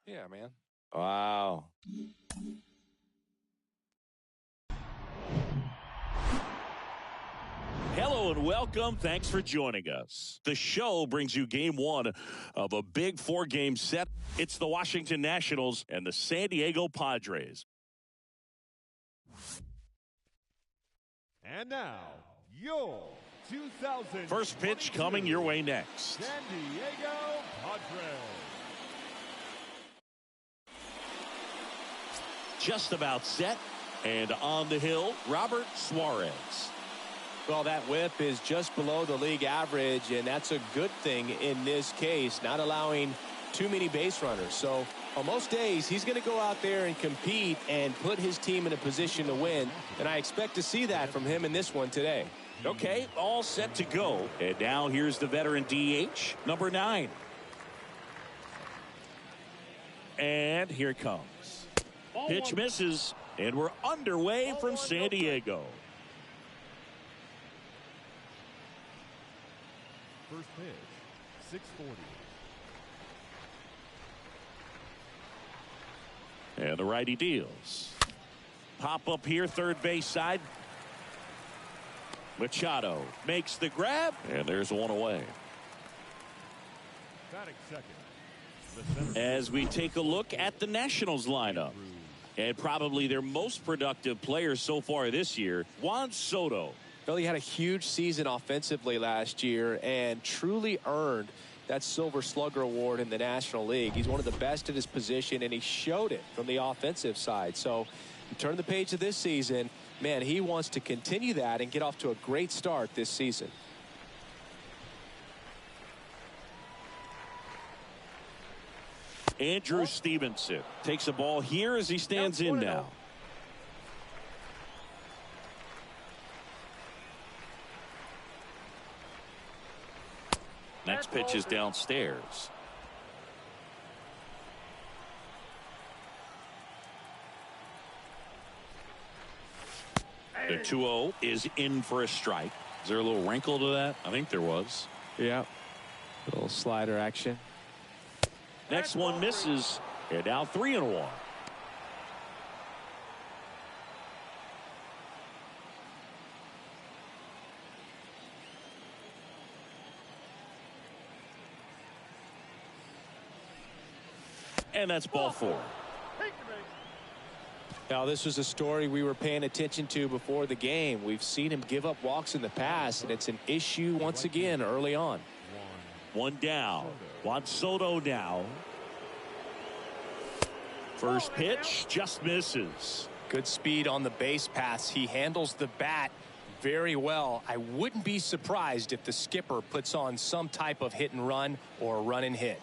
Yeah, man. Wow. Hello and welcome. Thanks for joining us. The show brings you game one of a big 4-game set. It's the Washington Nationals and the San Diego Padres. And now, your 2000 first pitch coming your way next. San Diego Padres. Just about set and on the hill, Robert Suarez. Well, that whip is just below the league average, and that's a good thing in this case, not allowing too many base runners. So on most days, he's going to go out there and compete and put his team in a position to win, and I expect to see that from him in this one today. Okay, all set to go. And now here's the veteran DH, number 9. And here it comes. Pitch misses, and we're underway from San Diego. First pitch, 640. And the righty deals. Pop up here, third base side. Machado makes the grab, and there's one away. Batting second. As we take a look at the Nationals lineup, and probably their most productive player so far this year, Juan Soto. Well, he had a huge season offensively last year and truly earned that Silver Slugger Award in the National League. He's one of the best at his position, and he showed it from the offensive side. So, turn the page of this season, man, he wants to continue that and get off to a great start this season. Andrew Stevenson takes a ball here as he stands in now. Next pitch is downstairs. The 2-0 is in for a strike. Is there a little wrinkle to that? I think there was. Yeah. A little slider action. Next one misses. And now 3-1. And that's ball 4. Now, this was a story we were paying attention to before the game. We've seen him give up walks in the past, and it's an issue once again early on. One down. Juan Soto now. First pitch just misses. Good speed on the base pass. He handles the bat very well. I wouldn't be surprised if the skipper puts on some type of hit and run or a run and hit.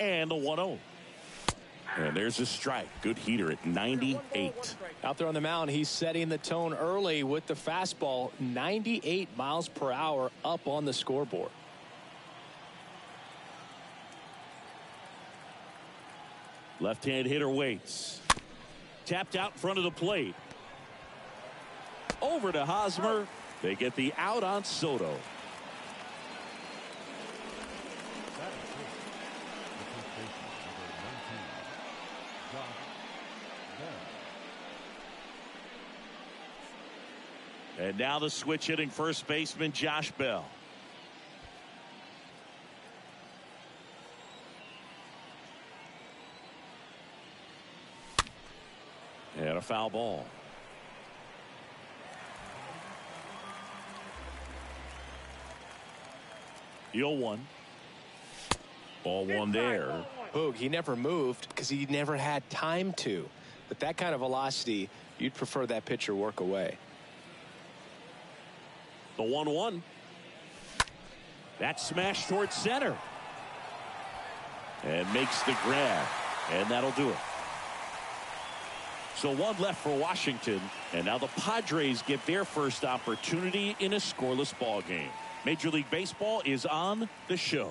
And the 1-0. And there's a strike. Good heater at 98. Out there on the mound, he's setting the tone early with the fastball. 98 miles per hour up on the scoreboard. Left-hand hitter waits. Tapped out in front of the plate. Over to Hosmer. They get the out on Soto. And now the switch hitting first baseman Josh Bell. And a foul ball. The 0-1. Ball 1 there. Boog, he never moved because he never had time to. But that kind of velocity, you'd prefer that pitcher work away. The 1-1. That smash towards center. And makes the grab. And that'll do it. So 1 left for Washington. And now the Padres get their first opportunity in a scoreless ball game. Major League Baseball is on the show.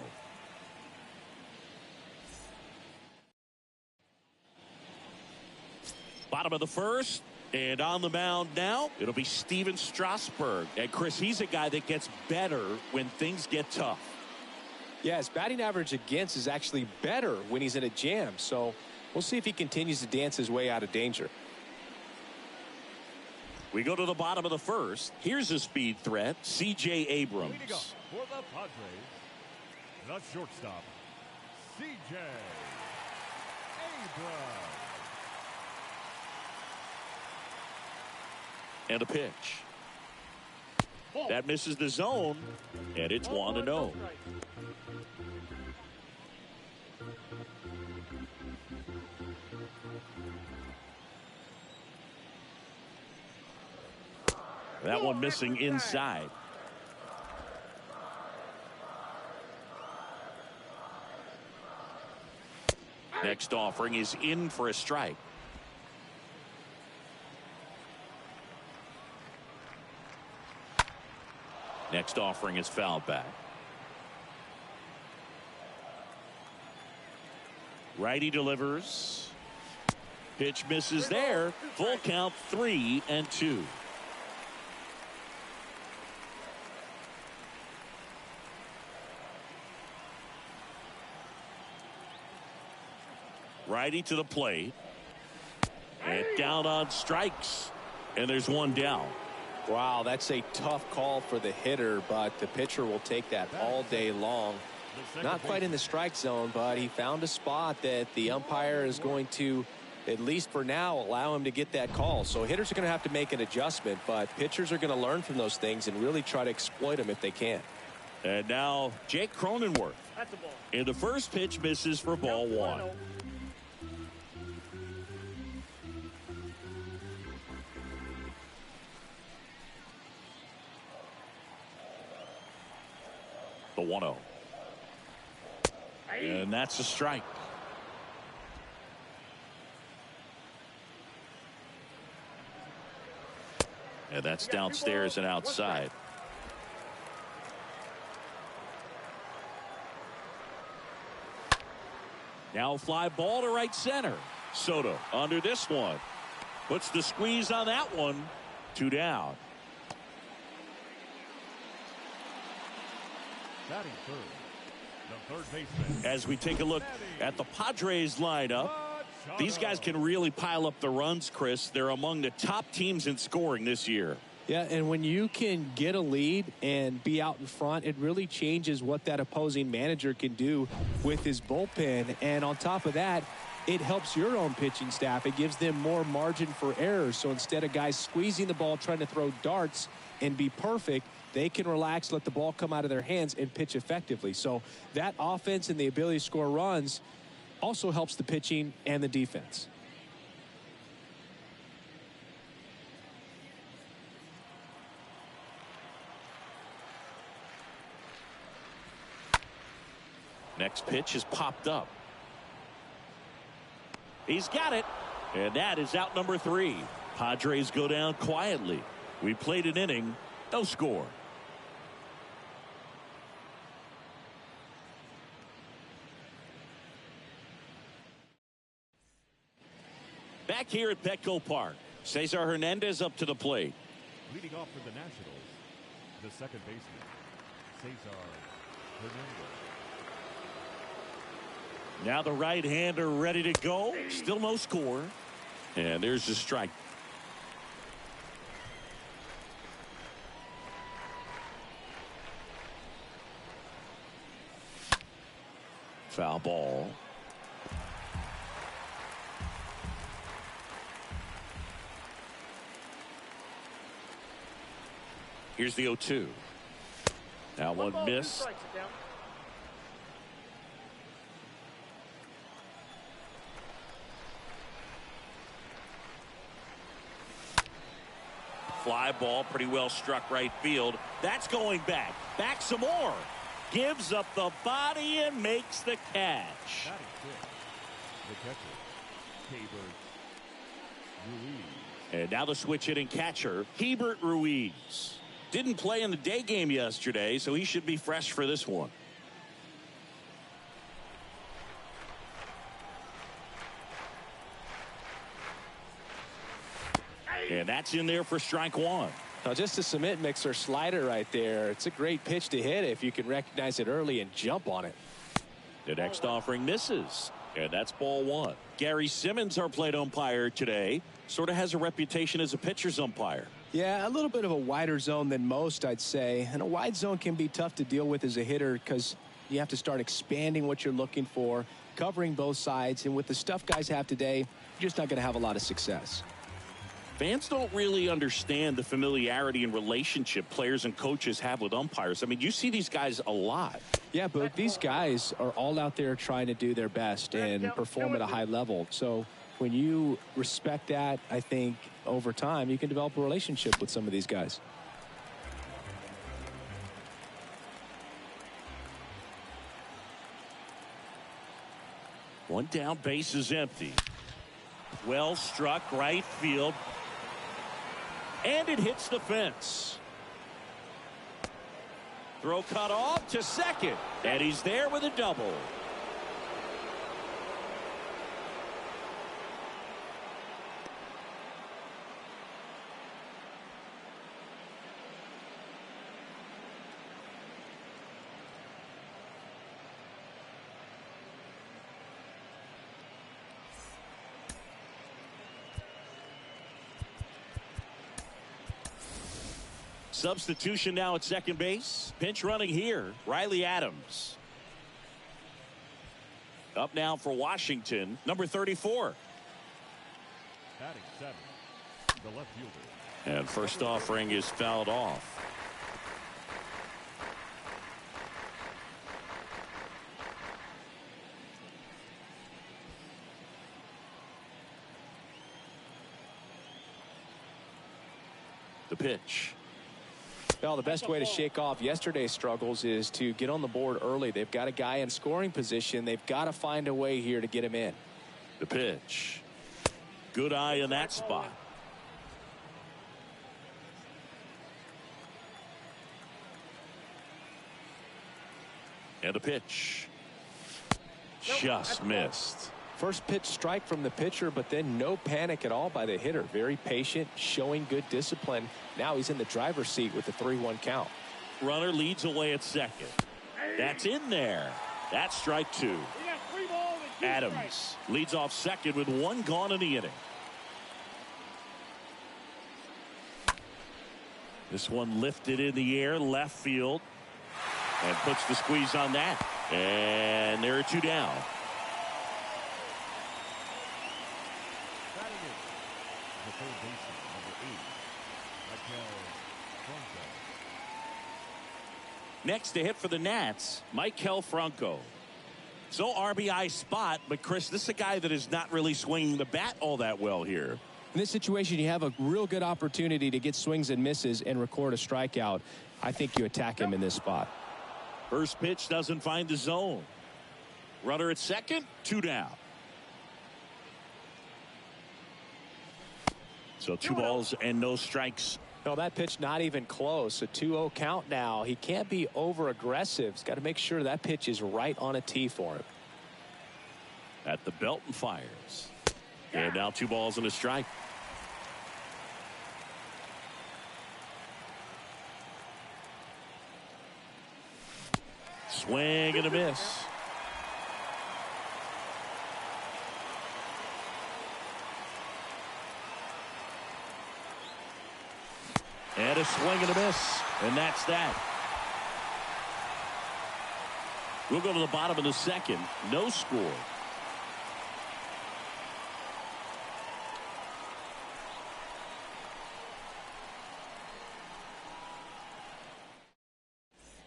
Bottom of the first. And on the mound now, it'll be Stephen Strasburg. And Chris, he's a guy that gets better when things get tough. Yeah, his batting average against is actually better when he's in a jam. So we'll see if he continues to dance his way out of danger. We go to the bottom of the first. Here's a speed threat, C.J. Abrams. Leading off for the Padres, the shortstop, C.J. Abrams. And a pitch. That misses the zone, and it's 1-0. That one missing inside. Next offering is in for a strike. Next offering is fouled back. Righty delivers. Pitch misses there. Full count, 3-2. Righty to the plate. And down on strikes. And there's one down. Wow, that's a tough call for the hitter, but the pitcher will take that all day long. Not quite in the strike zone, but he found a spot that the umpire is going to, at least for now, allow him to get that call. So hitters are going to have to make an adjustment, but pitchers are going to learn from those things and really try to exploit them if they can. And now Jake Cronenworth. And the first pitch misses for ball one. The 1-0. And that's a strike. And that's downstairs and outside. Now fly ball to right center. Soto under this one. Puts the squeeze on that one. 2 down. Batting third, the third baseman. As we take a look at the Padres lineup, these guys can really pile up the runs, Chris. They're among the top teams in scoring this year. Yeah, and when you can get a lead and be out in front, it really changes what that opposing manager can do with his bullpen. And on top of that, it helps your own pitching staff. It gives them more margin for error. So instead of guys squeezing the ball, trying to throw darts and be perfect, they can relax, let the ball come out of their hands, and pitch effectively. So that offense and the ability to score runs also helps the pitching and the defense. Next pitch is popped up. He's got it. And that is out number 3. Padres go down quietly. We played an inning, no score. Back here at Petco Park, Cesar Hernandez up to the plate. Leading off for the Nationals, the second baseman, Cesar Hernandez. Now the right-hander ready to go. Still no score. And there's the strike. Foul ball. Here's the 0-2. Now one miss. Fly ball, pretty well struck right field. That's going back. Back some more. Gives up the body and makes the catch. Batting fifth, the catcher, Hebert Ruiz. And now the switch hitting catcher, Hebert Ruiz. Didn't play in the day game yesterday, so he should be fresh for this one. And that's in there for strike one. Now, just a cement mixer slider right there. It's a great pitch to hit if you can recognize it early and jump on it. The next offering misses, and that's ball one. Gary Simmons, our plate umpire today, sort of has a reputation as a pitcher's umpire. Yeah, a little bit of a wider zone than most, I'd say. And a wide zone can be tough to deal with as a hitter because you have to start expanding what you're looking for, covering both sides. And with the stuff guys have today, you're just not going to have a lot of success. Fans don't really understand the familiarity and relationship players and coaches have with umpires. I mean, you see these guys a lot. Yeah, but these guys are all out there trying to do their best and perform at a high level. So when you respect that, I think over time you can develop a relationship with some of these guys. One down, base is empty. Well struck, right field. And it hits the fence. Throw cut off to second. And he's there with a double. Substitution now at second base. Pinch running here, Riley Adams. Up now for Washington, number 34. Batting seven, the left fielder. And first offering is fouled off. The pitch. Well, the best way to shake off yesterday's struggles is to get on the board early. They've got a guy in scoring position. They've got to find a way here to get him in. The pitch. Good eye in that spot. And the pitch. Just missed. First pitch strike from the pitcher, but then no panic at all by the hitter. Very patient, showing good discipline. Now he's in the driver's seat with the 3-1 count. Runner leads away at second. That's in there. That's strike two. Adams leads off second with one gone in the inning. This one lifted in the air, left field, and puts the squeeze on that. And there are two down. The third baseman, number 8, Franco. Next to hit for the Nats, Maikel Franco. So RBI spot, but Chris, this is a guy that is not really swinging the bat all that well here. In this situation, you have a real good opportunity to get swings and misses and record a strikeout. I think you attack him in this spot. First pitch doesn't find the zone. Runner at second, two down. So 2 balls and no strikes. No, that pitch not even close. A 2-0 count now. He can't be over aggressive. He's got to make sure that pitch is right on a tee for him. At the belt and fires. And now 2 balls and a strike. Swing and a miss. And a swing and a miss. And that's that. We'll go to the bottom of the second. No score.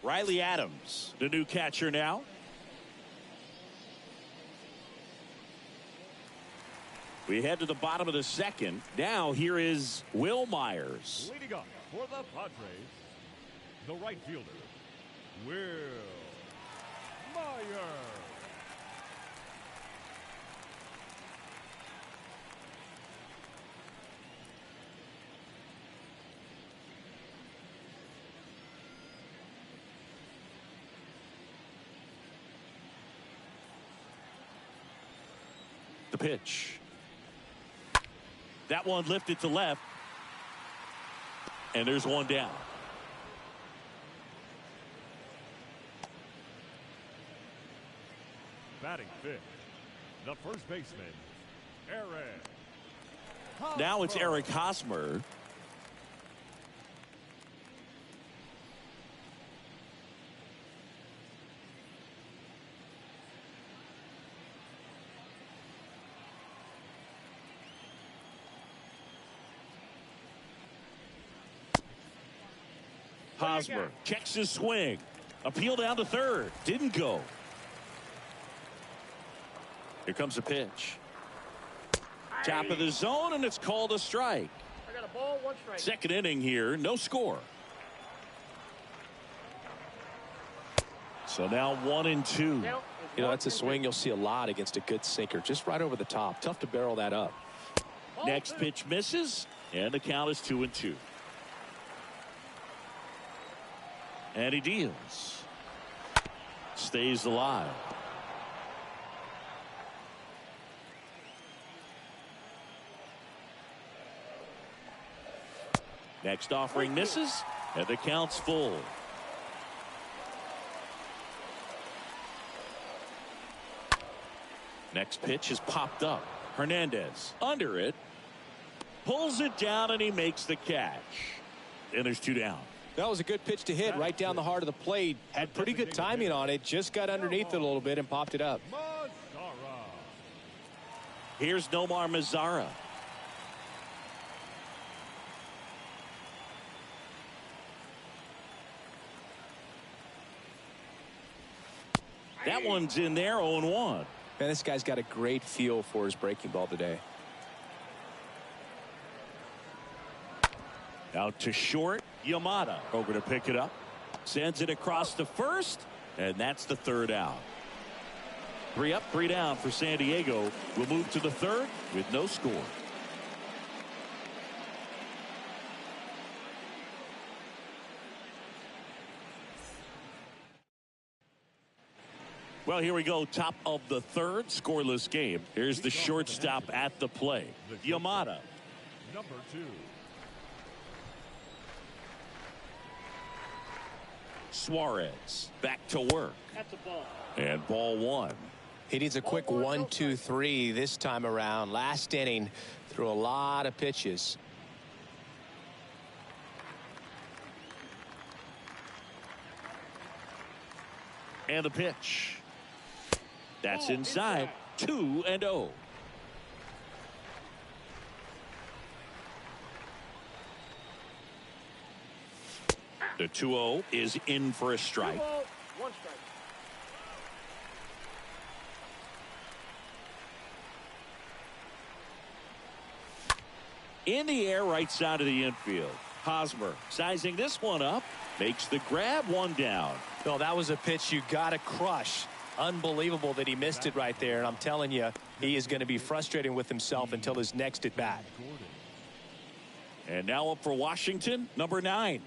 Riley Adams, the new catcher now. We head to the bottom of the second. Now here is Will Myers. Leading up for the Padres, the right fielder, Will Myers. The pitch. That one lifted to left. And there's one down. Batting fifth, the first baseman, Eric. Now it's Eric Hosmer. Hosmer checks his swing. Appeal down to third. Didn't go. Here comes a pitch. Top of the zone, and it's called a strike. I got a ball, 1 strike. Second inning here, no score. So now 1-2. You know, that's a swing you'll see a lot against a good sinker. Just right over the top. Tough to barrel that up. Next pitch misses, and the count is 2-2. And he deals. Stays alive. Next offering misses, and the count's full. Next pitch is popped up. Hernandez under it. Pulls it down, and he makes the catch. And there's 2 down. That was a good pitch to hit right down the heart of the plate. Had pretty good timing on it. Just got underneath it a little bit and popped it up. Here's Nomar Mazara. That one's in there, 0-1. Man, this guy's got a great feel for his breaking ball today. Out to short, Yamada over to pick it up. Sends it across to first, and that's the 3rd out. 3 up, 3 down for San Diego. We'll move to the 3rd with no score. Well, here we go. Top of the 3rd, scoreless game. Here's the shortstop at the play. Yamada. Number 2. Suarez back to work. That's a ball. And ball 1. He needs a quick 1, 2, 3 this time around. Last inning, threw a lot of pitches. And the pitch. That's inside. 2-0. The 2-0 is in for a strike. 2 ball, 1 strike. In the air, right side of the infield. Hosmer sizing this one up. Makes the grab, 1 down. No, that was a pitch you got to crush. Unbelievable that he missed it right there. And I'm telling you, he is going to be frustrating with himself until his next at bat. And now up for Washington, number 9.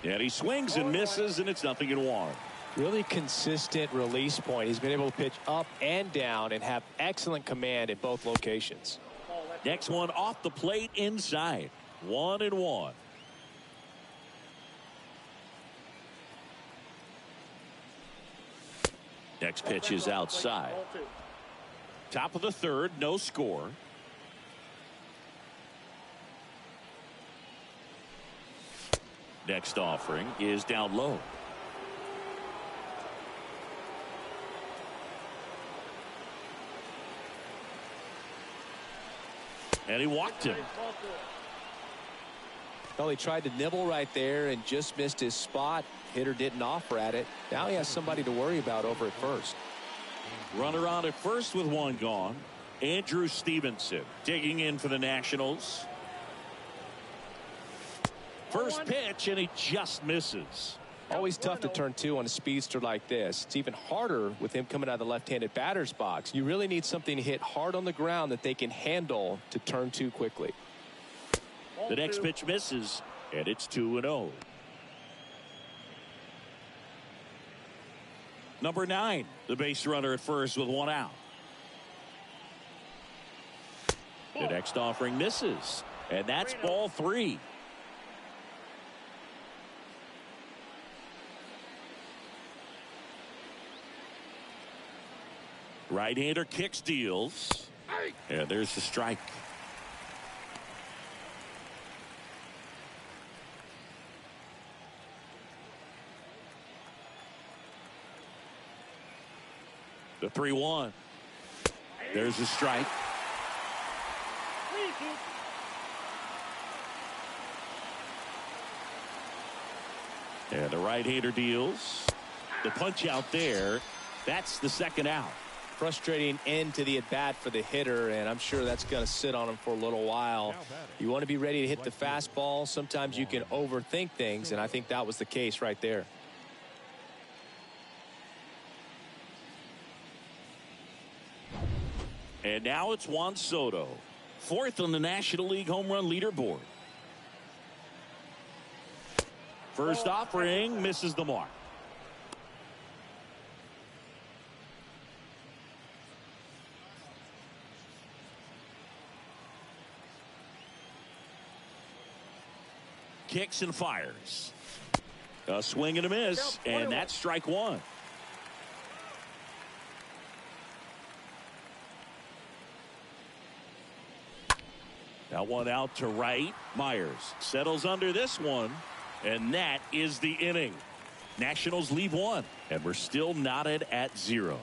And he swings and misses, and it's 0-1. Really consistent release point. He's been able to pitch up and down and have excellent command at both locations. Next one off the plate inside. 1-1. Next pitch is outside. Ball 2. Top of the 3rd, no score. Next offering is down low. And he walked him. Ball 4. Well, he tried to nibble right there and just missed his spot. Hitter didn't offer at it. Now he has somebody to worry about over at first. Runner on at first with 1 gone. Andrew Stevenson digging in for the Nationals. First pitch, and he just misses. Always tough to turn 2 on a speedster like this. It's even harder with him coming out of the left-handed batter's box. You really need something to hit hard on the ground that they can handle to turn 2 quickly. The next pitch misses, and it's 2-0. Number 9, the base runner at first with 1 out. The next offering misses, and that's ball 3. Right-hander kicks, deals, and there's the strike. The 3-1. There's a strike. And the right-hander deals. The punch out there. That's the 2nd out. Frustrating end to the at-bat for the hitter, and I'm sure that's going to sit on him for a little while. You want to be ready to hit the fastball. Sometimes you can overthink things, and I think that was the case right there. And now it's Juan Soto, 4th on the National League home run leaderboard. First offering misses the mark. Kicks and fires. A swing and a miss, and that's strike 1. That one out to right. Myers settles under this one, and that is the inning. Nationals leave 1, and we're still knotted at 0.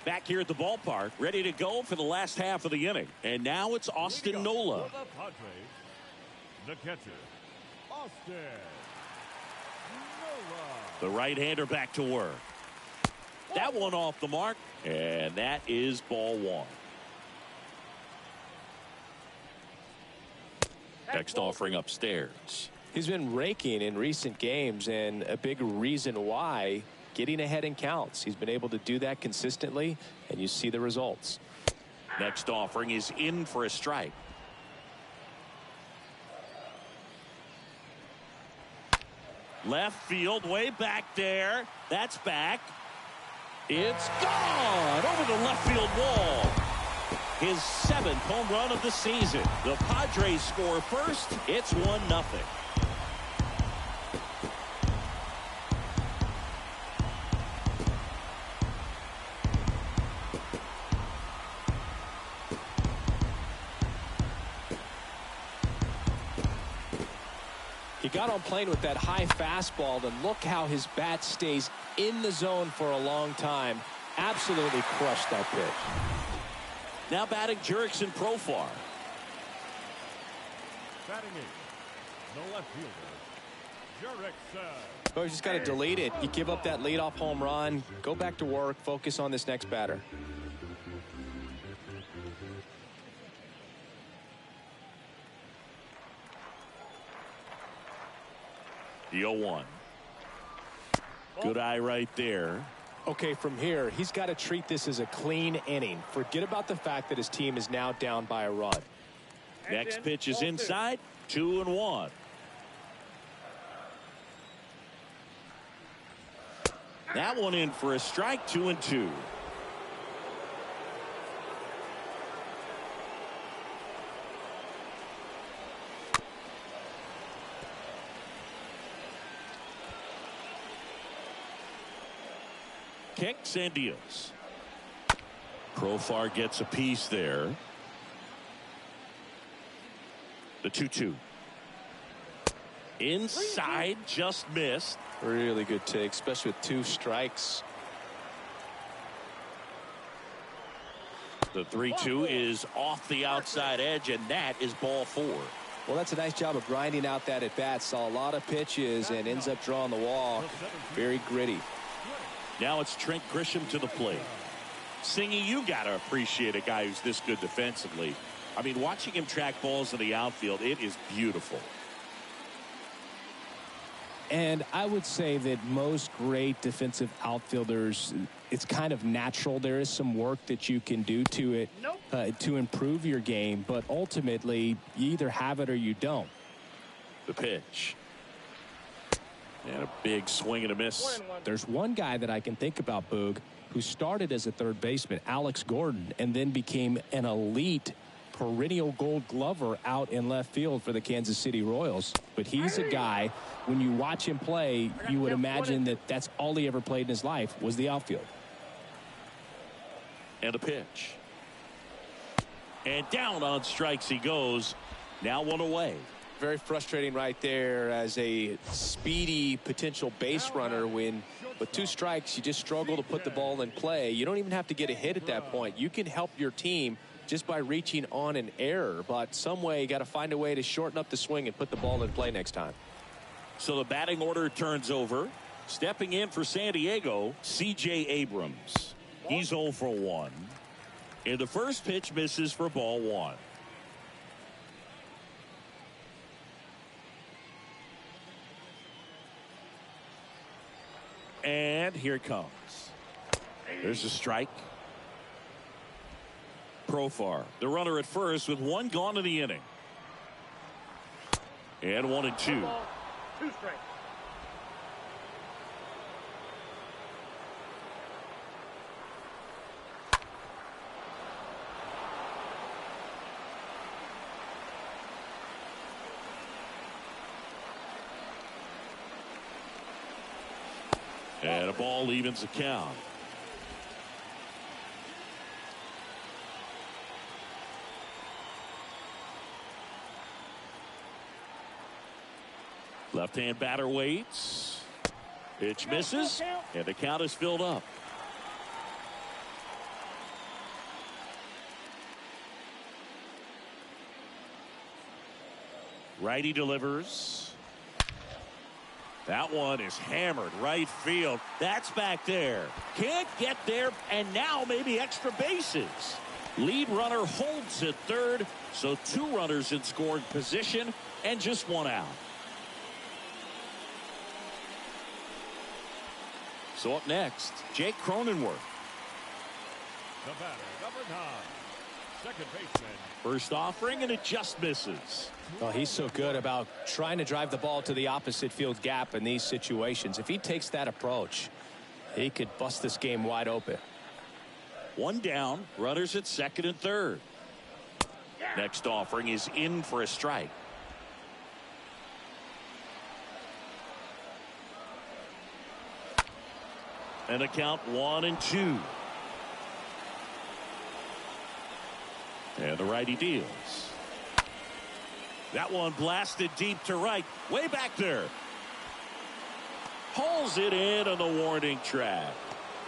Back here at the ballpark, ready to go for the last half of the inning. And now it's Austin Nola. For the Padres, the catcher, Austin Nola. The right-hander back to work. That one off the mark, and that is ball 1. Next offering upstairs. He's been raking in recent games, and a big reason why, getting ahead in counts. He's been able to do that consistently, and you see the results. Next offering is in for a strike. Left field, way back there. That's back. It's gone over the left field wall. His 7th home run of the season. The Padres score first. It's 1-0. He got on plane with that high fastball, and look how his bat stays in the zone for a long time. Absolutely crushed that pitch. Now batting Jurickson Profar. Batting 8, the left fielder, Jurickson. Oh, you just got to delete it. You give up that leadoff home run. Go back to work. Focus on this next batter. The 0-1. Good eye right there. Okay, from here, he's got to treat this as a clean inning. Forget about the fact that his team is now down by a run. Next pitch is inside. 2-1. That one in for a strike. 2-2. Kicks and deals. Profar gets a piece there. The 2-2. Inside, just missed. Really good take, especially with 2 strikes. The 3-2 is off the outside edge, and that is ball 4. Well, that's a nice job of grinding out that at bat. Saw a lot of pitches and ends up drawing the wall. Very gritty. Now it's Trent Grisham to the plate. Singy, you got to appreciate a guy who's this good defensively. I mean, watching him track balls in the outfield, it is beautiful. And I would say that most great defensive outfielders, it's kind of natural. There is some work that you can do to it to improve your game, but ultimately you either have it or you don't. The pitch. And a big swing and a miss. There's one guy that I can think about, Boog, who started as a third baseman, Alex Gordon, and then became an elite perennial Gold Glover out in left field for the Kansas City Royals. But he's a guy, when you watch him play, you would imagine that that's all he ever played in his life was the outfield. And a pitch. And down on strikes he goes. Now one away. Very frustrating right there as a speedy potential base runner when with 2 strikes you just struggle to put the ball in play. You don't even have to get a hit at that point. You can help your team just by reaching on an error, but some way you got to find a way to shorten up the swing and put the ball in play next time. So the batting order turns over. Stepping in for San Diego, C.J. Abrams. He's 0 for 1. And the first pitch misses for ball 1. And here it comes. There's a strike. Profar, the runner at first with 1 gone in the inning. And 1 and 2. 2 strikes. And a ball evens the count. Left-hand batter waits. Pitch misses, and the count is filled up. Righty delivers. That one is hammered right field. That's back there. Can't get there, and now maybe extra bases. Lead runner holds at third, so 2 runners in scoring position and just 1 out. So up next, Jake Cronenworth. The batter, number 9, second baseman. First offering, and it just misses. Well, he's so good about trying to drive the ball to the opposite field gap in these situations. If he takes that approach, he could bust this game wide open. 1 down, runners at second and third. Next offering is in for a strike. And a count 1 and 2. And the righty deals. That one blasted deep to right. Way back there. Hauls it in on the warning track.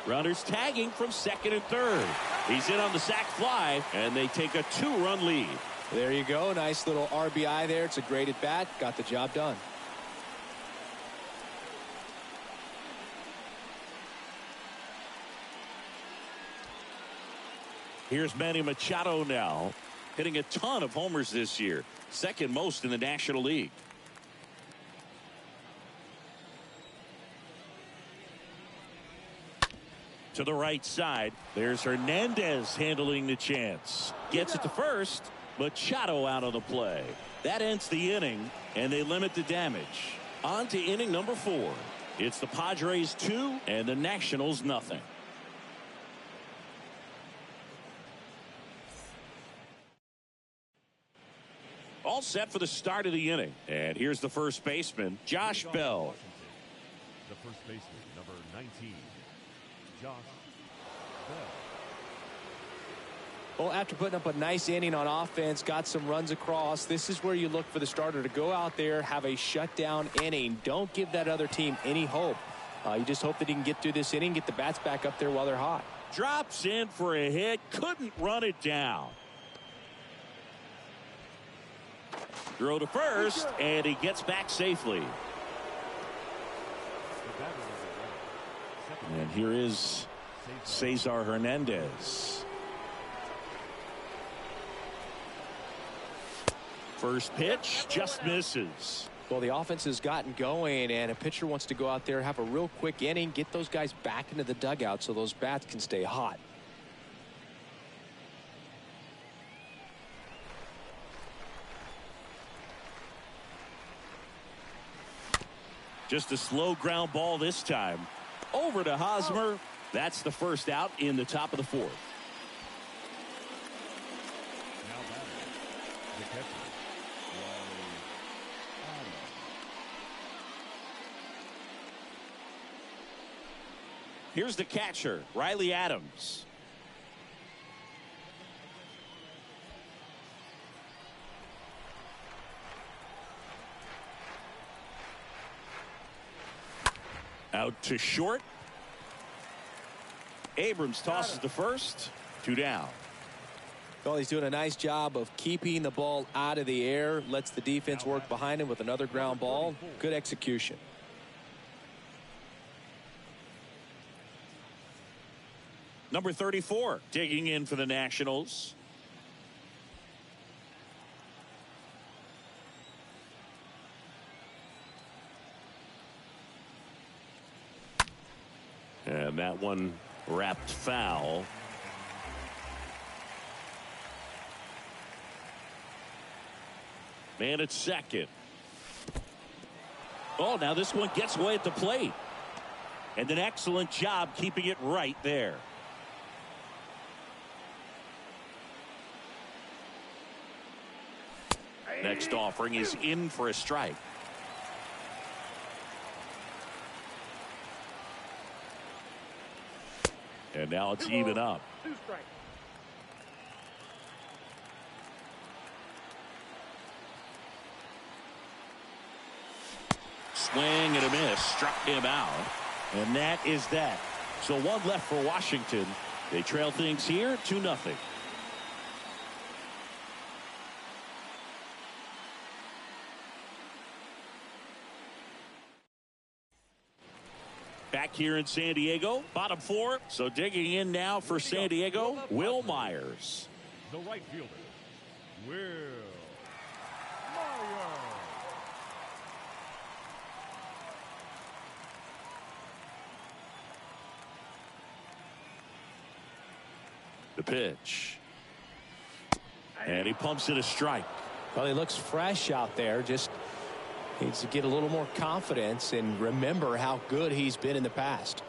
Runners tagging from second and third. He's in on the sac fly, and they take a 2-run lead. There you go. Nice little RBI there. It's a great at bat. Got the job done. Here's Manny Machado now, hitting a ton of homers this year, second most in the National League. To the right side, there's Hernandez handling the chance. Gets it to first, Machado out of the play. That ends the inning, and they limit the damage. On to inning number 4. It's the Padres 2 and the Nationals nothing. All set for the start of the inning. And here's the first baseman, Josh Bell. The first baseman, number 19, Josh Bell. Well, after putting up a nice inning on offense, got some runs across, this is where you look for the starter to go out there, have a shutdown inning. Don't give that other team any hope. You just hope that he can get through this inning, get the bats back up there while they're hot. Drops in for a hit, couldn't run it down. Throw to first, and he gets back safely. And here is Cesar Hernandez. First pitch just misses. Well, the offense has gotten going, and a pitcher wants to go out there, have a real quick inning, get those guys back into the dugout so those bats can stay hot. Just a slow ground ball this time. Over to Hosmer. That's the first out in the top of the fourth. Now batting, the catcher, Here's the catcher, Riley Adams. Out to short. Abrams tosses the first. 2 down. Well, he's doing a nice job of keeping the ball out of the air. Lets the defense work behind him with another ground ball. Good execution. Number 34 digging in for the Nationals. And that one wrapped foul. Man at second. Oh, now this one gets away at the plate. And an excellent job keeping it right there. Next offering is in for a strike. And now it's even up. 2 strikes. Swing and a miss. Struck him out. And that is that. So one left for Washington. They trail things here 2-0. Back here in San Diego, bottom 4. So digging in now for San Diego, Will Myers. the right fielder, Will Myers. The pitch. And he pumps it a strike. Well, he looks fresh out there. Just needs to get a little more confidence and remember how good he's been in the past.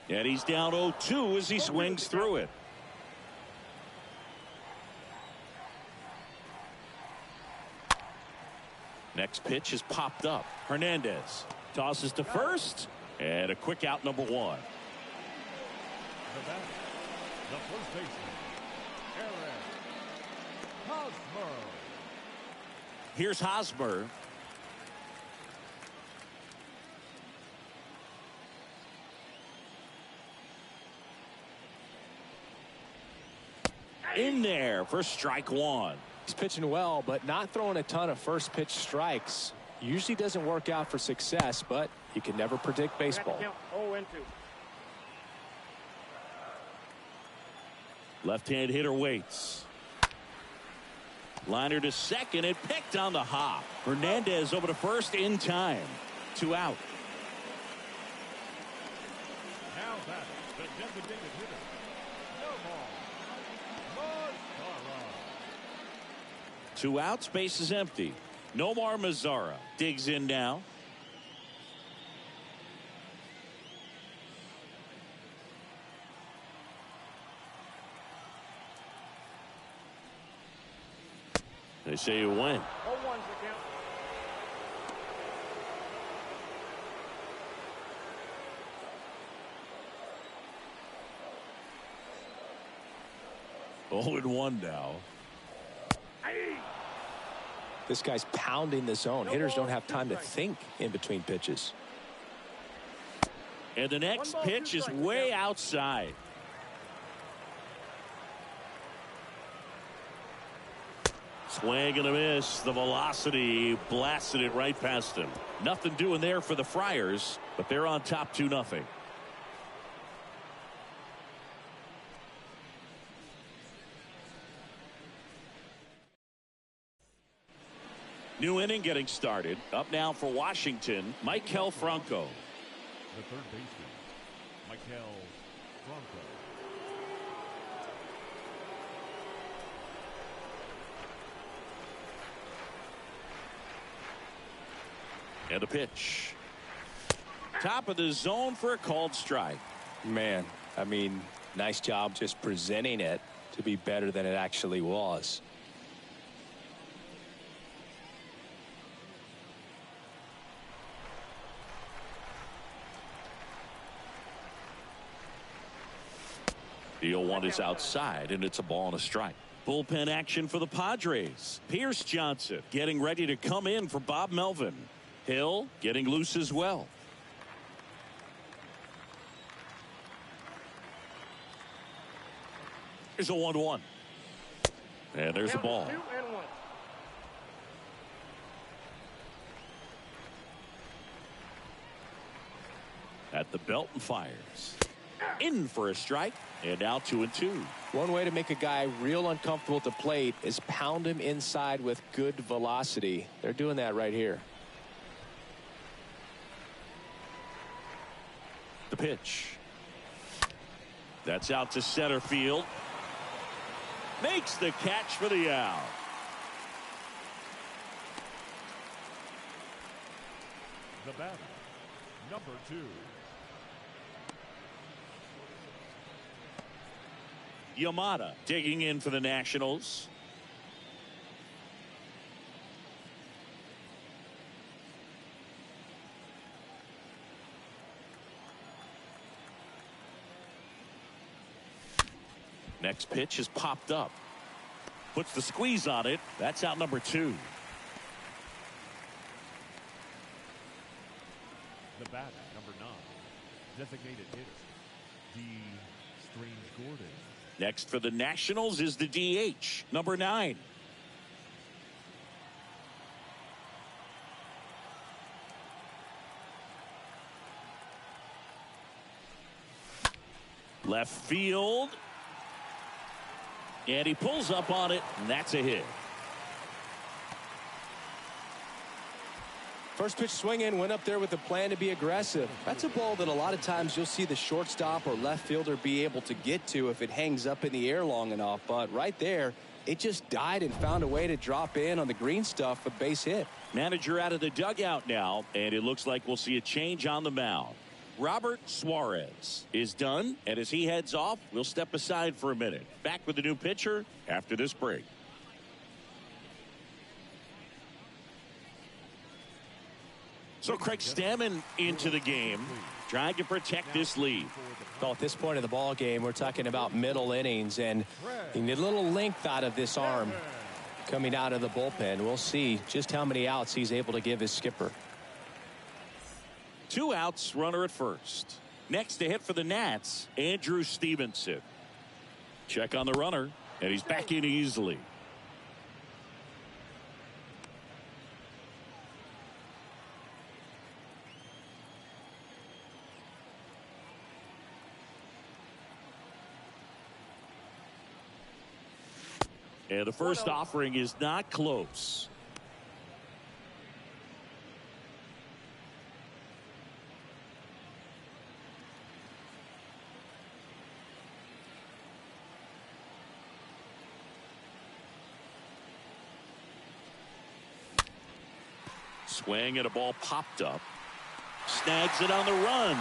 And he's down 0-2 as he swings through it. Next pitch is popped up. Hernandez tosses to first, and a quick out, number 1. The batter, the first baseman, Aaron Hosmer. Here's Hosmer. In there for strike 1. He's pitching well, but not throwing a ton of first pitch strikes. Usually doesn't work out for success, but you can never predict baseball. 0-2. Left-hand hitter waits. Liner to second and picked on the hop. Hernandez over to first in time. 2 out. Now batting, the designated hitter, Nomar Mazara. 2 outs, base is empty. Nomar Mazara digs in now. They say you win. 0-1's the count. Oh, and 1 now. This guy's pounding the zone. Hitters don't have time to think in between pitches. And the next pitch is way outside. Swing and a miss. The velocity blasted it right past him. Nothing doing there for the Friars, but they're on top 2-0. New inning getting started. Up now for Washington, Maikel Franco. The third baseman, Maikel Franco. And a pitch. Top of the zone for a called strike. Man, I mean, nice job just presenting it to be better than it actually was. The 0-1 is outside, and it's a ball and a strike. Bullpen action for the Padres. Pierce Johnson getting ready to come in for Bob Melvin. Hill getting loose as well. Here's a 1-1. And there's a ball. 2-1. At the belt and fires. In for a strike. And now 2-2. One way to make a guy real uncomfortable at the plate is pound him inside with good velocity. They're doing that right here. The pitch. That's out to center field. Makes the catch for the out. The batter, number 2. Yamada digging in for the Nationals. Next pitch is popped up. Puts the squeeze on it. That's out number 2. The batter, number 9. Designated hitter, D. Strange Gordon. Next for the Nationals is the DH, number 9. Left field. And he pulls up on it, and that's a hit. First pitch swing in, went up there with a plan to be aggressive. That's a ball that a lot of times you'll see the shortstop or left fielder be able to get to if it hangs up in the air long enough. But right there, it just died and found a way to drop in on the green stuff, a base hit. Manager out of the dugout now, and it looks like we'll see a change on the mound. Robert Suarez is done, and as he heads off, we'll step aside for a minute. Back with the new pitcher after this break. So Craig Stammen into the game, trying to protect this lead. Well, at this point of the ball game, we're talking about middle innings, and you need a little length out of this arm coming out of the bullpen. We'll see just how many outs he's able to give his skipper. 2 outs, runner at first. Next to hit for the Nats, Andrew Stevenson. Check on the runner, and he's back in easily. And the first offering is not close. Swing and a ball popped up. Snags it on the run.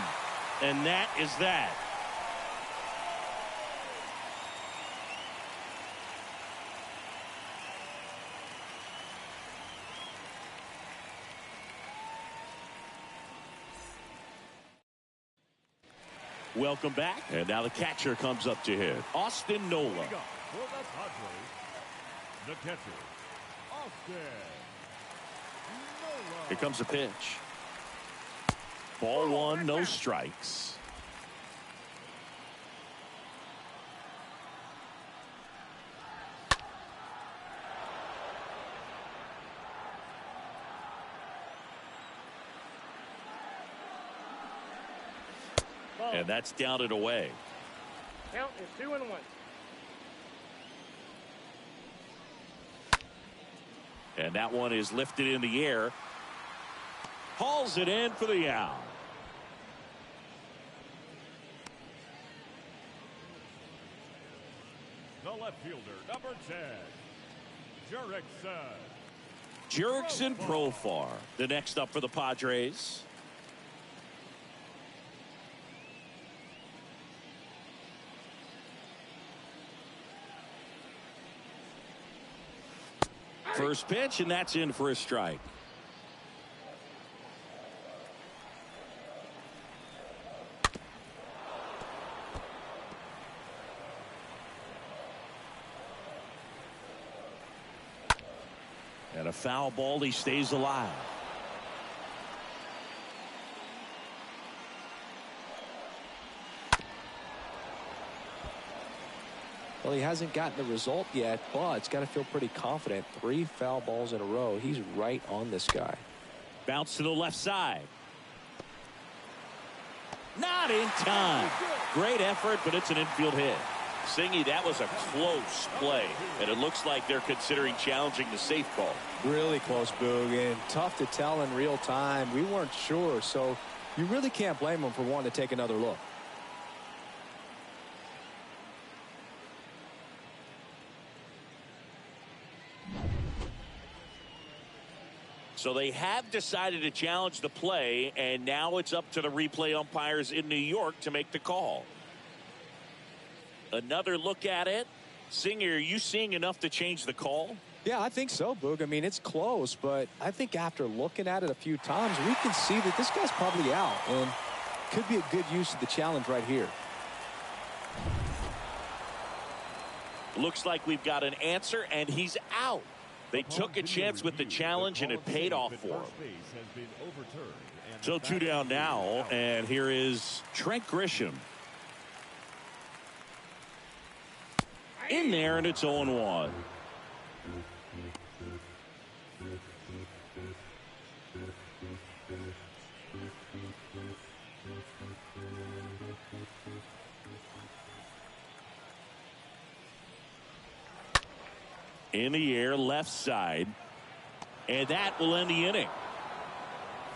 And that is that. Welcome back. And now the catcher comes up to hit. Austin Nola. For the Padres, the catcher, Austin Nola. Here comes the pitch. Ball 1, no strikes. And that's down and away. Count is 2-1. And that one is lifted in the air. Hauls it in for the out. The left fielder, number 10, Jurickson Profar, the next up for the Padres. First pitch, and that's in for a strike. And a foul ball, he stays alive. Well, he hasn't gotten the result yet, but it's got to feel pretty confident. 3 foul balls in a row. He's right on this guy. Bounce to the left side. Not in time. Great effort, but it's an infield hit. Singy, that was a close play, and it looks like they're considering challenging the safe call. Really close, Boog, and tough to tell in real time. We weren't sure, so you really can't blame him for wanting to take another look. So they have decided to challenge the play, and now it's up to the replay umpires in New York to make the call. Another look at it. Singer, are you seeing enough to change the call? Yeah, I think so, Boog. I mean, it's close, but I think after looking at it a few times, we can see that this guy's probably out, and could be a good use of the challenge right here. Looks like we've got an answer, and he's out. They took a chance with the challenge, and it paid off for him. So 2 down now, and here is Trent Grisham. In there, and it's 0-1. In the air, left side. And that will end the inning.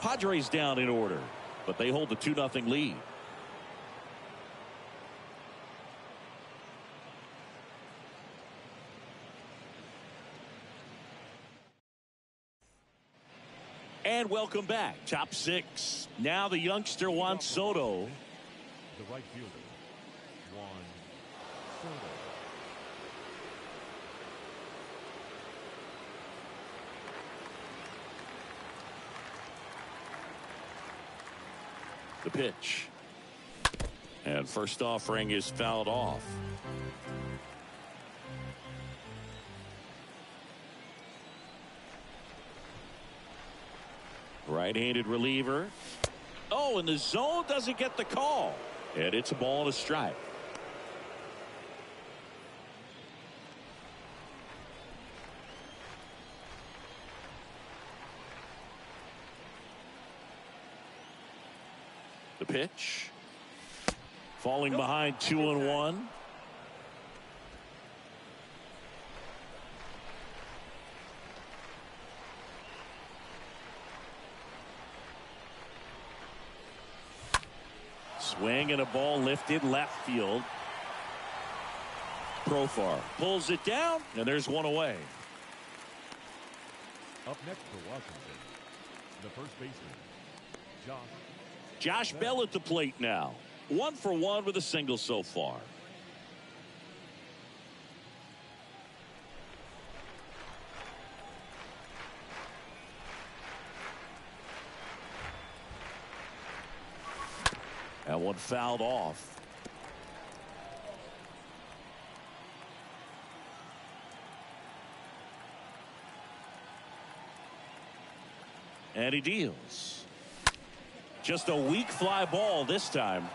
Padres down in order, but they hold the 2-0 lead. And welcome back. Top 6. Now the youngster Juan Soto. The right fielder, Juan Soto. The pitch. And first offering is fouled off. Right-handed reliever. Oh, and the zone doesn't get the call. And it's a ball and a strike. The pitch. Falling behind 2-1. Swing and a ball lifted left field. Profar pulls it down, and there's one away. Up next for Washington, the first baseman, Josh Bell at the plate now. 1 for 1 with a single so far. That one fouled off. And he deals. Just a weak fly ball this time.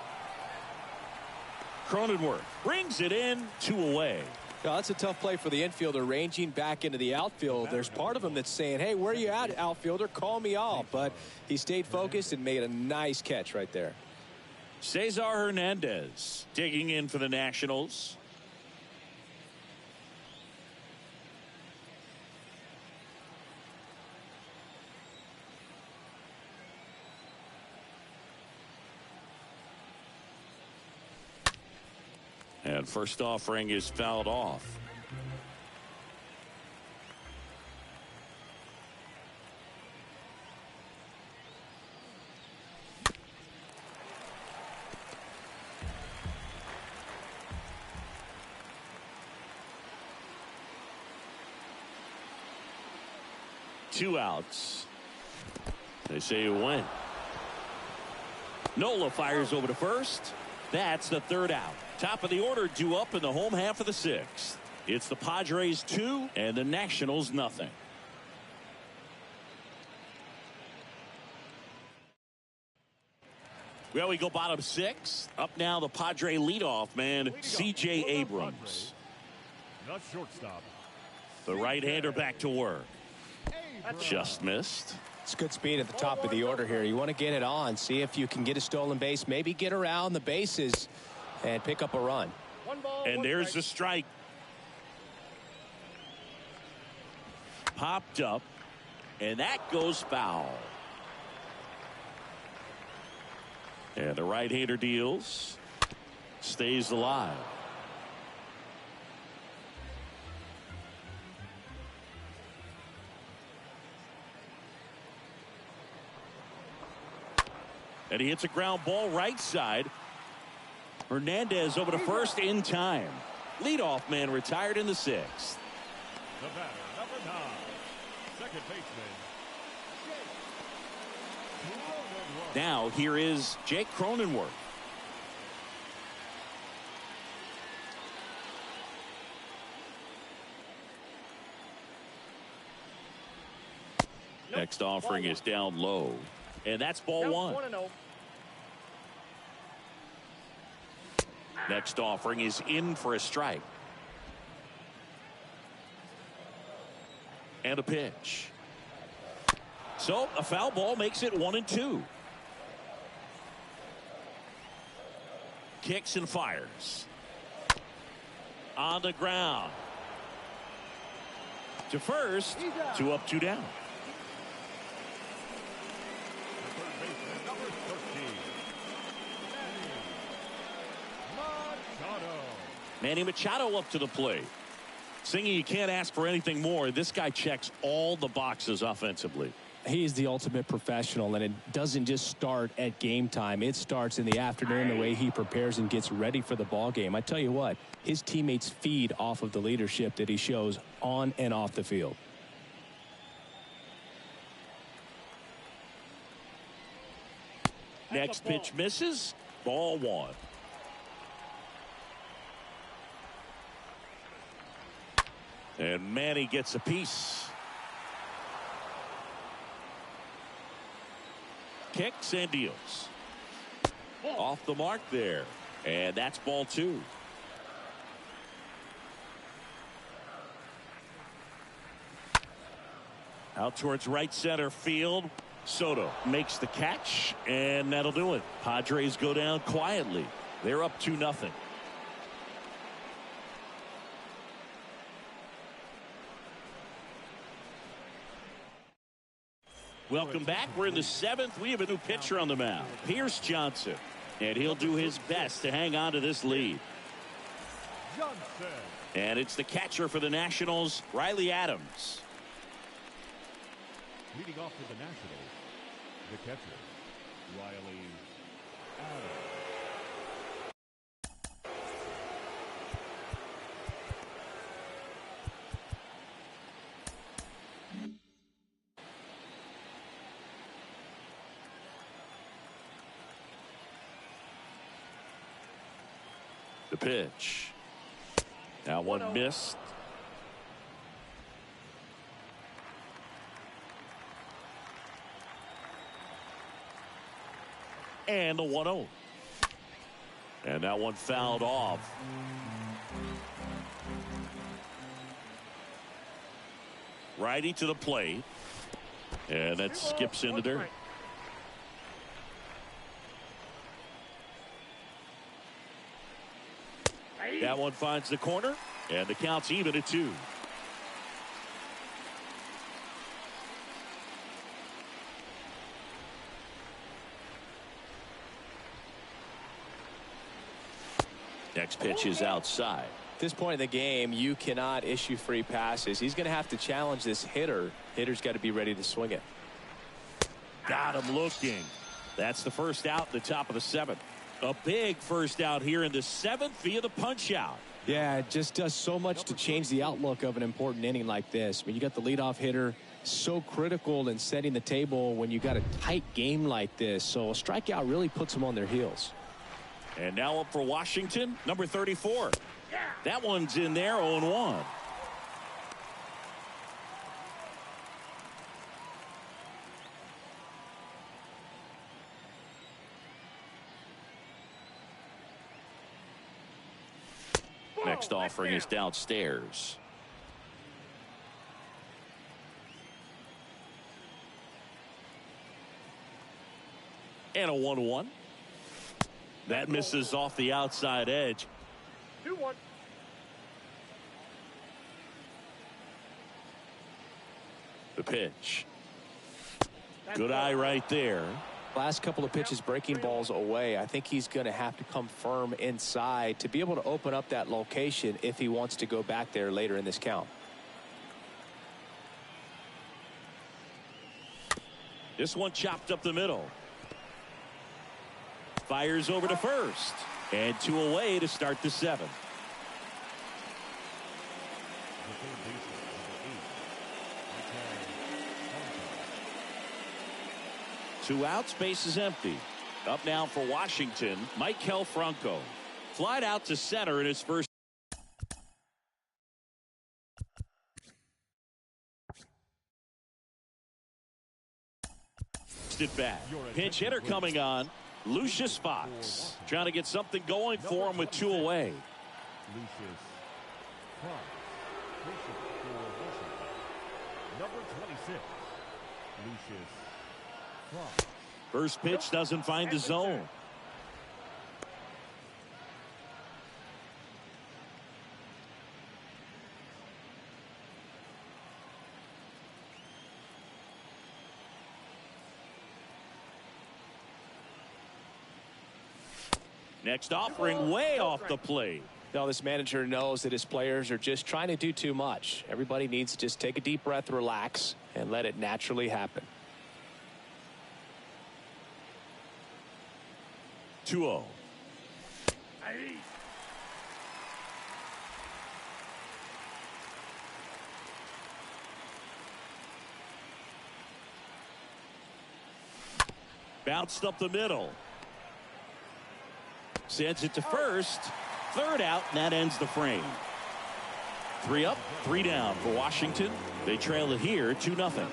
Cronenworth brings it in, 2 away. Yeah, that's a tough play for the infielder, ranging back into the outfield. There's part of him that's saying, hey, where are you at, outfielder? Call me off. But he stayed focused and made a nice catch right there. Cesar Hernandez digging in for the Nationals. And first offering is fouled off. Two outs. They say you win. Nola fires over to first. That's the third out. Top of the order due up in the home half of the sixth. It's the Padres 2 and the Nationals nothing. Well, we go bottom six. Up now the Padre leadoff man, C.J. Abrams. The shortstop. The right-hander back to work. Just missed. It's good speed at the top of the order here. You want to get it on, see if you can get a stolen base, maybe get around the bases and pick up a run. And there's the strike. Popped up, and that goes foul. And the right-hander deals. Stays alive. And he hits a ground ball right side. Hernandez over to first in time. Leadoff man retired in the sixth. The batter, number 9, second baseman. Now here is Jake Cronenworth. Next offering is down low. And that's ball one. Next offering is in for a strike. And a pitch. So a foul ball makes it 1-2. Kicks and fires. On the ground. To first. 2 up, 2 down. Manny Machado up to the plate. Singy, you can't ask for anything more. This guy checks all the boxes offensively. He's the ultimate professional, and it doesn't just start at game time. It starts in the afternoon, the way he prepares and gets ready for the ball game. I tell you what, his teammates feed off of the leadership that he shows on and off the field. Next pitch misses. Ball one. And Manny gets a piece. Kicks and deals. Off the mark there. And that's ball two. Out towards right center field. Soto makes the catch, and that'll do it. Padres go down quietly. They're up 2-0. Welcome back. We're in the 7th. We have a new pitcher on the mound, Pierce Johnson, and he'll do his best to hang on to this lead. And it's the catcher for the Nationals, Riley Adams. Leading off for the Nationals, the catcher, Riley Adams. The pitch. Now one missed. And the 1-0. And that one fouled off. Righty to the plate. And that skips in the dirt. That one finds the corner, and the count's even at 2. Next pitch is outside. At this point in the game, you cannot issue free passes. He's going to have to challenge this hitter. Hitter's got to be ready to swing it. Got him looking. That's the first out in the top of the 7th. A big first out here in the 7th via the punch out. Yeah, it just does so much to change the outlook of an important inning like this. I mean, you got the leadoff hitter, so critical in setting the table when you got a tight game like this. So a strikeout really puts them on their heels. And now up for Washington, number 34. That one's in there, 0-1. Next offering is downstairs. And a 1-1. That misses off the outside edge. 2-1. The pitch. Good eye right there. Last couple of pitches breaking balls away. I think he's going to have to come firm inside to be able to open up that location if he wants to go back there later in this count. This one chopped up the middle. Fires over to first. And 2 away to start the 7th. Two outs, base is empty. Up now for Washington, Maikel Franco. Flied out to center in his first. At bat. Pinch hitter coming on. Lucius Fox trying to get something going for him with 2 away. Lucius Fox. Number 26. Lucius Fox. First pitch doesn't find the zone. Next offering way off the plate. Now this manager knows that his players are just trying to do too much. Everybody needs to just take a deep breath, relax, and let it naturally happen. 2-0. Bounced up the middle. Sends it to first. Third out, and that ends the frame. 3 up, 3 down for Washington. They trail it here 2-0.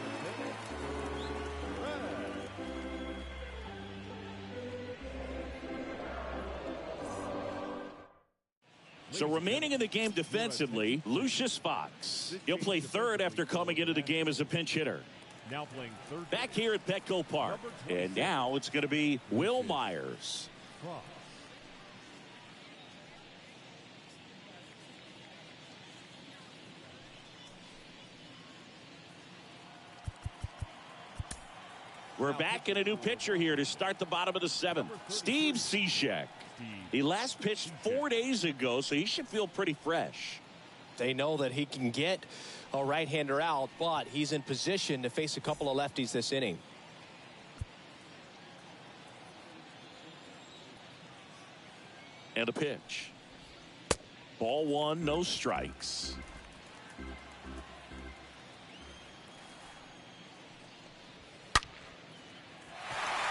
So remaining in the game defensively, Lucius Fox. He'll play third after coming into the game as a pinch hitter. Now playing third. Back here at Petco Park. And now it's going to be Will Myers. Fox. We're back in a new pitcher here to start the bottom of the 7th. Steve Cishek. He last pitched 4 days ago, so he should feel pretty fresh. They know that he can get a right-hander out, but he's in position to face a couple of lefties this inning. And a pitch. Ball 1, no strikes.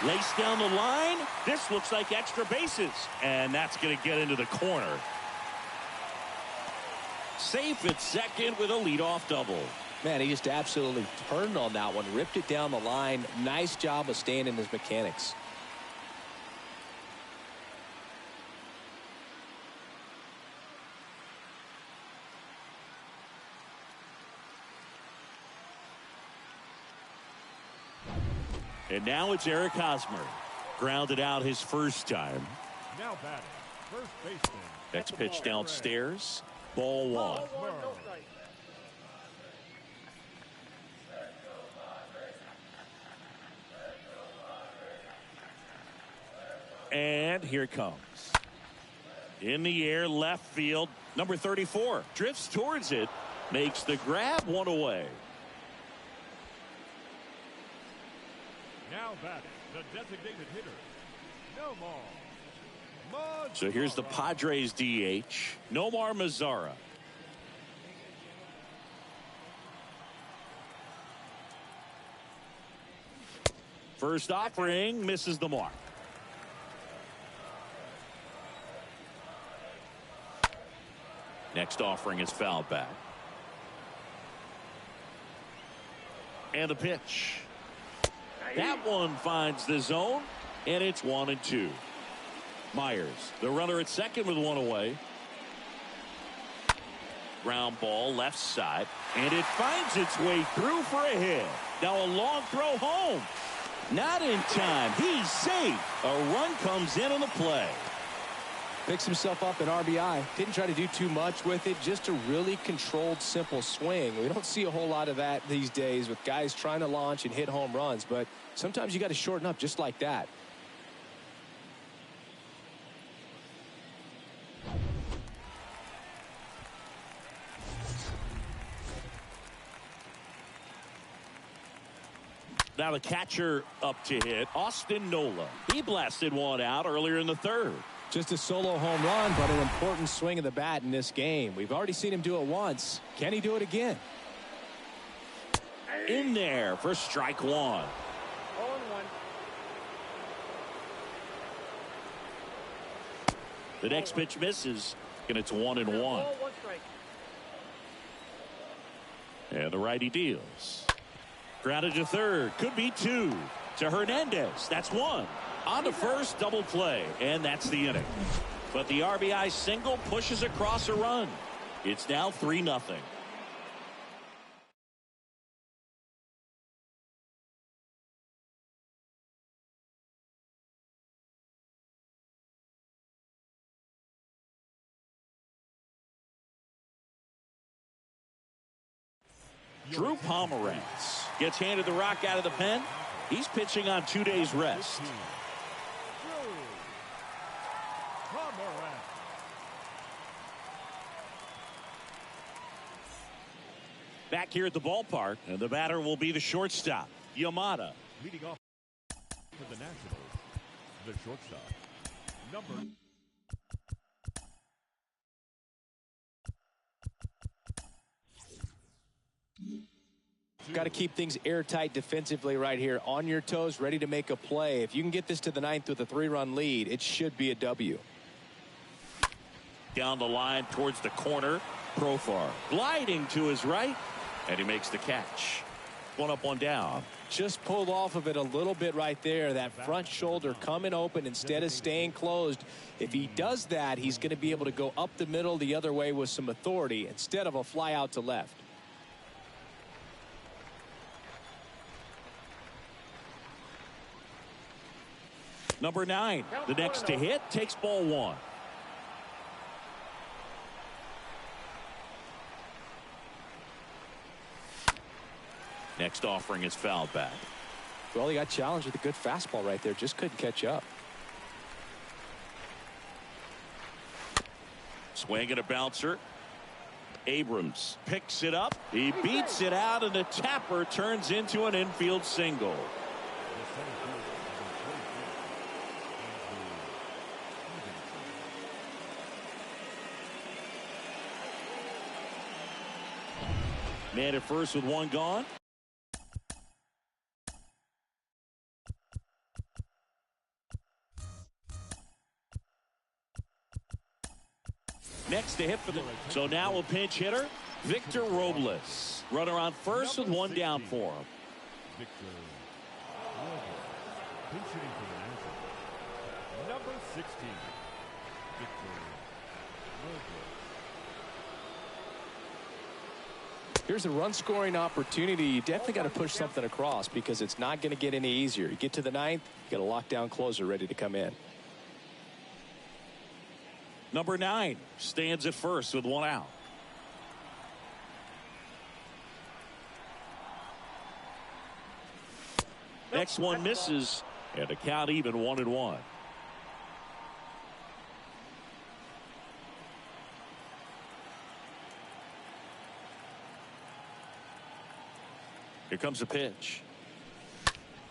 Lace down the line. This looks like extra bases. And that's going to get into the corner. Safe at second with a leadoff double. Man, he just absolutely turned on that one. Ripped it down the line. Nice job of staying in his mechanics. And now it's Eric Hosmer. Grounded out his first time. Now batting, first baseman. Next pitch downstairs. Ball 1. And here it comes. In the air, left field. Number 34 drifts towards it, makes the grab, one away. Now batting, the designated hitter, Nomar. So here's the Padres DH, Nomar Mazara. First offering misses the mark. Next offering is fouled back. And the pitch. That one finds the zone, and it's 1-2. Myers, the runner at second with one away. Ground ball left side, and it finds its way through for a hit. Now a long throw home. Not in time. He's safe. A run comes in on the play. Picks himself up an RBI. Didn't try to do too much with it. Just a really controlled, simple swing. We don't see a whole lot of that these days with guys trying to launch and hit home runs. But sometimes you got to shorten up just like that. Now the catcher up to hit, Austin Nola. He blasted one out earlier in the third. Just a solo home run, but an important swing of the bat in this game. We've already seen him do it once. Can he do it again? In there for strike one. 0-1. The next pitch misses, and it's 1-1. Ball, 1 strike. And the righty deals. Grounded to third. Could be 2. To Hernandez. That's 1. On to first, double play. And that's the inning. But the RBI single pushes across a run. It's now 3-0. Drew Pomeranz gets handed the rock out of the pen. He's pitching on 2 days rest. Back here at the ballpark, and the batter will be the shortstop, Yamada. Leading off for the Nationals, the shortstop, number. Got to keep things airtight defensively right here. On your toes, ready to make a play. If you can get this to the 9th with a 3-run lead, it should be a W. Down the line towards the corner. Profar gliding to his right, and he makes the catch. 1 up, 1 down. Just pulled off of it a little bit right there. That front shoulder coming open instead of staying closed. If he does that, he's going to be able to go up the middle the other way with some authority instead of a fly out to left. Number 9, the next to hit, takes ball 1. Next offering is fouled back. Well, he got challenged with a good fastball right there. Just couldn't catch up. Swing and a bouncer. Abrams picks it up. He beats it out, and the tapper turns into an infield single. Man at first with 1 gone. Next to hit for the. So now a pinch hitter, Victor Robles. Runner on first with 1 down for him. Victor Robles, pinch hitting for the Nationals, number 16. Victor Robles. Here's a run scoring opportunity. You definitely got to push something across because it's not going to get any easier. You get to the 9th, you got a lockdown closer ready to come in. Number 9 stands at first with 1 out. Next one misses, and the count even 1-1. Here comes a pitch.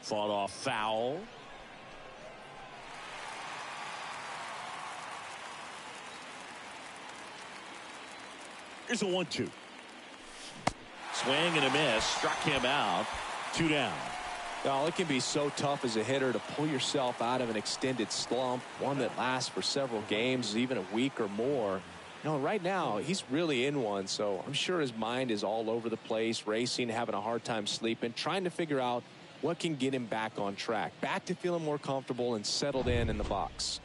Fought off foul. Here's a 1-2. Swing and a miss. Struck him out. 2 down. Oh, it can be so tough as a hitter to pull yourself out of an extended slump, one that lasts for several games, even a week or more. You know, right now he's really in one, so I'm sure his mind is all over the place, racing, having a hard time sleeping, trying to figure out what can get him back on track, back to feeling more comfortable and settled in the box.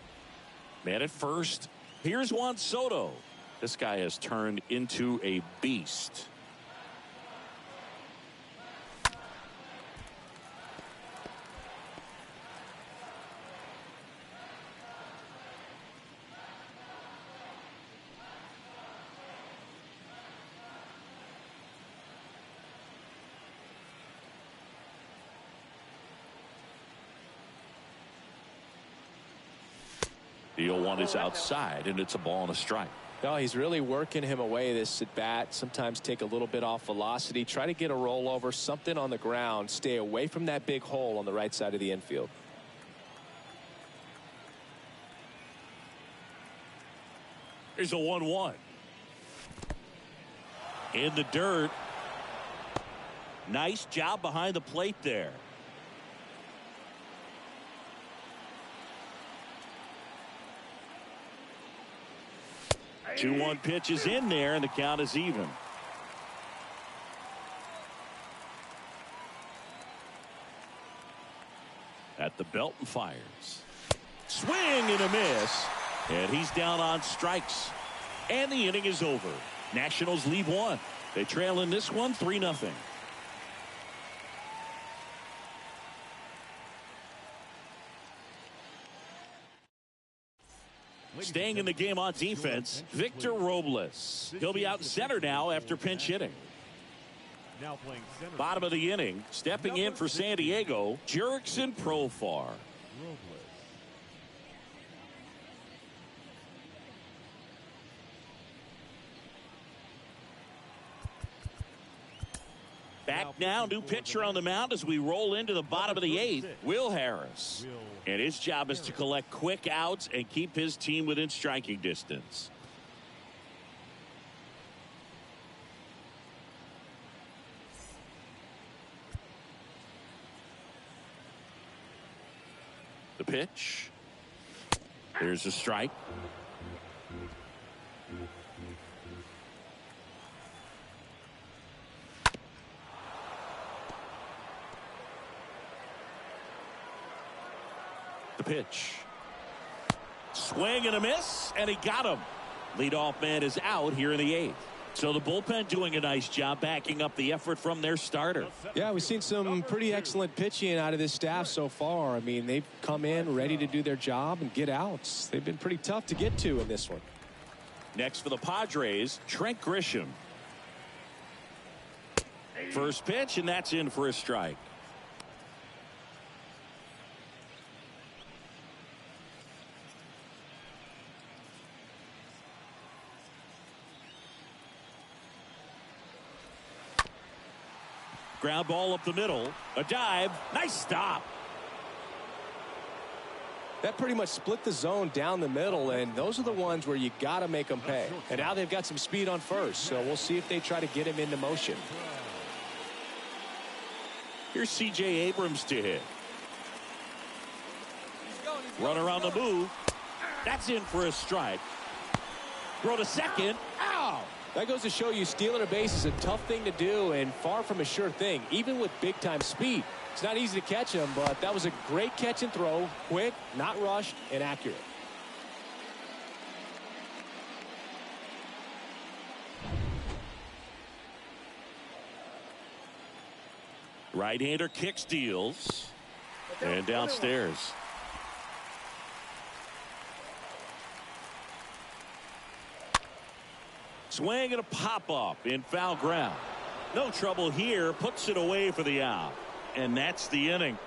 Man at first. Here's Juan Soto. This guy has turned into a beast. The 0-1 is outside, and it's a ball and a strike. No, he's really working him away this at bat. Sometimes take a little bit off velocity, try to get a rollover, something on the ground, stay away from that big hole on the right side of the infield. Here's a 1-1. In the dirt. Nice job behind the plate there. 2-1 pitch is in there, and the count is even. At the belt and fires. Swing and a miss. And he's down on strikes. And the inning is over. Nationals leave one. They trail in this one 3-0. Staying in the game on defense, Victor Robles. He'll be out center now after pinch hitting. Now playing center. Bottom of the inning, stepping in for San Diego, Jurickson Profar. Robles. Back now, new pitcher on the mound as we roll into the bottom of the 8th, Will Harris. And his job is to collect quick outs and keep his team within striking distance. The pitch. There's a strike. The pitch. Swing and a miss, and he got him. Leadoff man is out here in the 8th. So the bullpen doing a nice job backing up the effort from their starter. Yeah, we've seen some pretty excellent pitching out of this staff so far. I mean, they've come in ready to do their job and get outs. They've been pretty tough to get to in this one. Next for the Padres, Trent Grisham. First pitch, and that's in for a strike. Ground ball up the middle. A dive. Nice stop. That pretty much split the zone down the middle, and those are the ones where you got to make them pay. And now they've got some speed on first, so we'll see if they try to get him into motion. Here's C.J. Abrams to hit. Runner on the move. That's in for a strike. Throw to second. Ow! That goes to show you stealing a base is a tough thing to do and far from a sure thing, even with big-time speed. It's not easy to catch him, but that was a great catch and throw. Quick, not rushed, and accurate. Right-hander kicks, deals, and downstairs. Swing and a pop-up in foul ground. No trouble here. Puts it away for the out. And that's the inning.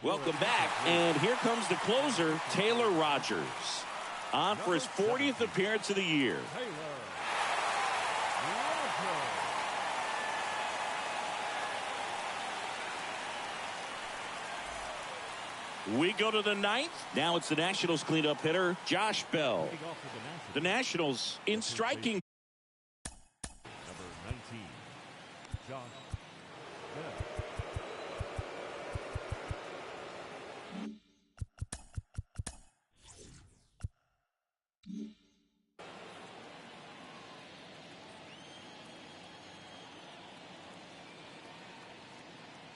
Welcome back, and here comes the closer, Taylor Rogers, on for his 40th appearance of the year. We go to the ninth. Now it's the Nationals cleanup hitter, Josh Bell. The Nationals in striking. Number 19, Josh Bell.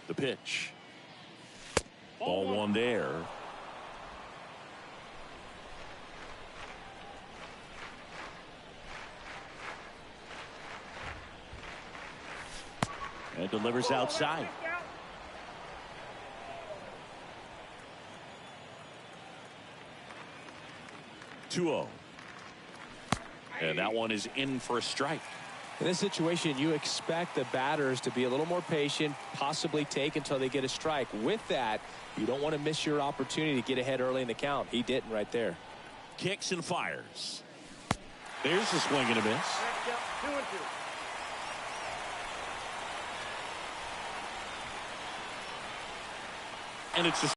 The pitch. Ball one there. And delivers outside. Two-0. And that one is in for a strike. In this situation, you expect the batters to be a little more patient, possibly take until they get a strike. With that, you don't want to miss your opportunity to get ahead early in the count. He didn't right there. Kicks and fires. There's a swing and a miss. 2-2. And it's just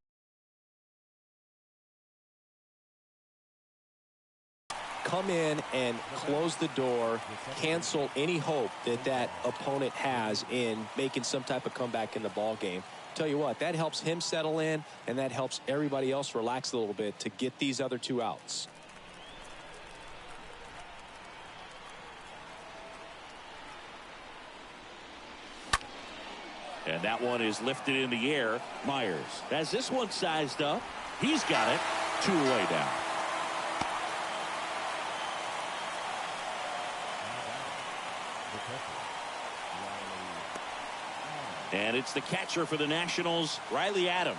come in and close the door, cancel any hope that that opponent has in making some type of comeback in the ball game. Tell you what, that helps him settle in, and that helps everybody else relax a little bit to get these other two outs. And that one is lifted in the air. Myers has this one sized up. He's got it. 2 away down. And it's the catcher for the Nationals, Riley Adams.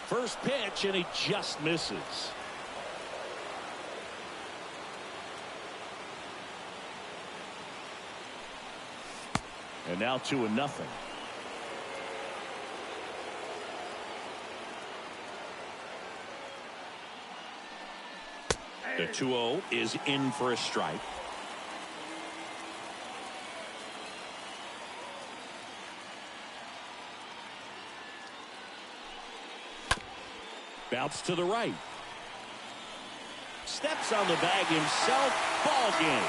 First pitch, and he just misses. And now 2-0. The 2-0 is in for a strike. Bounce to the right. Steps on the bag himself. Ball game.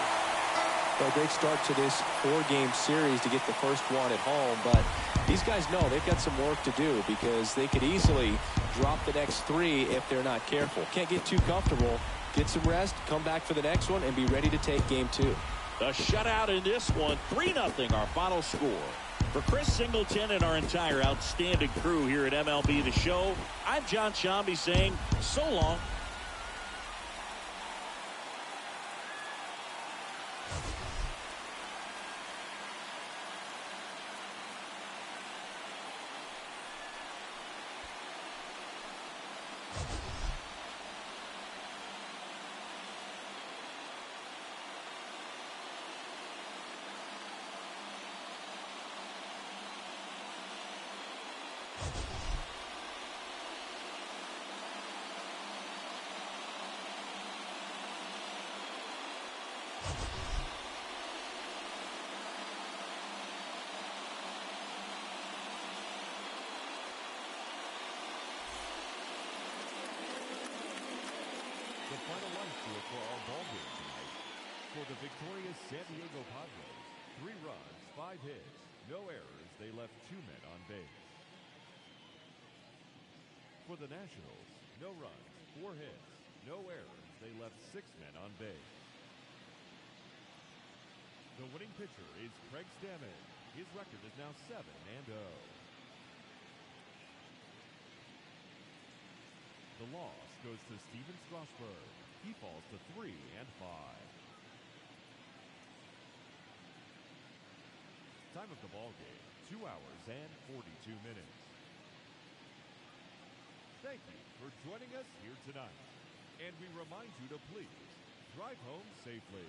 Well, a great start to this 4-game series to get the first one at home, but these guys know they've got some work to do because they could easily drop the next 3 if they're not careful. Can't get too comfortable. Get some rest, come back for the next one, and be ready to take game 2. The shutout in this one, 3-0 our final score. For Chris Singleton and our entire outstanding crew here at MLB The Show, I'm John Shambi saying so long. The final run score for our ball game tonight. For the victorious San Diego Padres, 3 runs, 5 hits, no errors. They left 2 men on base. For the Nationals, no runs, 4 hits, no errors. They left 6 men on base. The winning pitcher is Craig Stammen. His record is now 7-0. The loss goes to Stephen Strasburg. He falls to 3-5. Time of the ball game, 2 hours and 42 minutes. Thank you for joining us here tonight. And we remind you to please drive home safely.